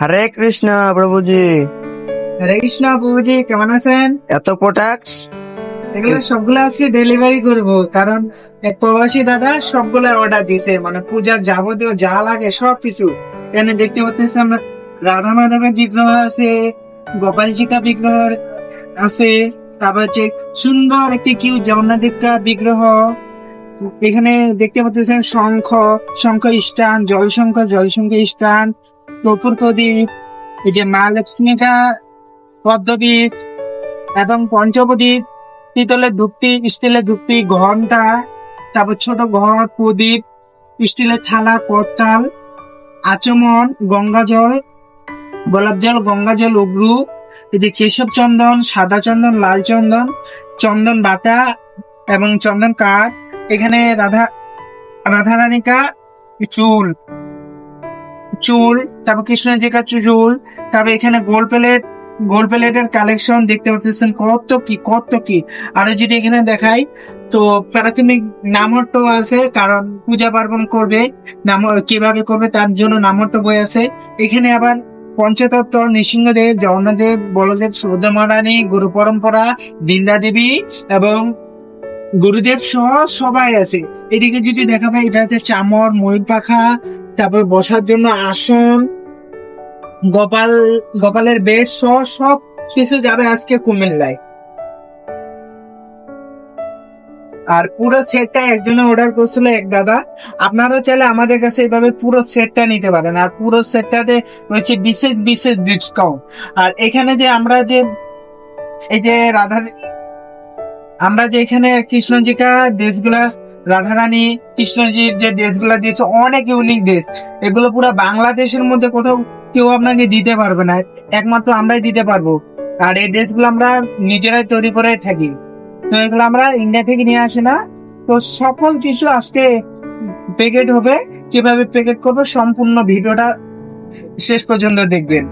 হরে কৃষ্ণ প্রভুজি। হরে কৃষ্ণ প্রভুজি, কেমন আছেন? এত প্রোডাক্টস এগুলো সবগুলো আজকে ডেলিভারি করব, কারণ এক প্রবাসী দাদা সবগুলো অর্ডার দিছে, মানে পূজার যাবতীয় যা লাগে সবকিছু। এখানে দেখতে পাচ্ছেন আমরা রাধা মাধবের বিগ্রহ আছে, গোপালজিকা বিগ্রহ আছে, তারপর হচ্ছে সুন্দর একটি কিউট জগন্নাথ দেবকা বিগ্রহ। এখানে দেখতে পাচ্ছেন শঙ্খ, শঙ্খ স্টান, জলশঙ্খ স্টান, কর্পূর প্রদীপ, এই যে মা লক্ষ্মীকা পদ্মদ্বীপ এবং পঞ্চপ্রদীপ, পিতলের ধূপটি, স্টিলের ধূপটি, ঘন্টা, তারপর ছোট ঘর, প্রদীপ, স্টিলের থালা, করতাল, আচমন, গঙ্গা জল, গোলাপ জল, গঙ্গা জল, উগ্রু, এই যে কেশব চন্দন, সাদা চন্দন, লাল চন্দন, চন্দন বাটা এবং চন্দন কাঠ। এখানে রাধারানিকা চুল চুল তারপর কৃষ্ণজিকা চুল, তারপর এখানে গোল প্লেটের কালেকশন দেখতে পাচ্ছেন, কত কি। আর যদি এখানে দেখাই তো প্রাথমিক নামহট্ট আছে, কারণ পূজা পার্বণ করবে, নাম কিভাবে করবে তার জন্য নামহট্ট বই আছে। এখানে আবার পঞ্চতত্ত্ব, নৃসিংহদেব, জগন্নাথদেব, বলদেব, সুভদ্রা মহারানী, গুরু পরম্পরা, বৃন্দা দেবী এবং গুরুদেব সহ সবাই আছে। এদিকে যদি দেখাবে, এটা হচ্ছে চামর, ময়ূর পাখা, তারপর বসার জন্য আসন, গোপালের বেড সহ সব কিছু যাবে আজকে কুমিল্লায়। আর পুরো সেটটা একজনে অর্ডার করছিল, এক দাদা। আপনারাও চাইলে আমাদের কাছে এইভাবে পুরো সেটটা নিতে পারেন, আর পুরো সেটটাতে রয়েছে বিশেষ বিশেষ ডিসকাউন্ট। আর এখানে যে আমরা যে এই যে আমরা যে এখানে কৃষ্ণজিকা দেশগুলা, রাধারানী কৃষ্ণজির যে দেশগুলা দিয়েছে, অনেক ইউনিক দেশ। এগুলো পুরো বাংলাদেশের মধ্যে কোথাও কেউ আপনাকে দিতে পারবে না, একমাত্র আমরাই দিতে পারবো। আর এই দেশগুলো আমরা নিজেরাই তৈরি করে থাকি, তো এগুলো আমরা ইন্ডিয়া থেকে নিয়ে আসি না। তো সকল কিছু আজকে প্যাকেট হবে, কিভাবে প্যাকেট করবো সম্পূর্ণ ভিডিওটা শেষ পর্যন্ত দেখবেন।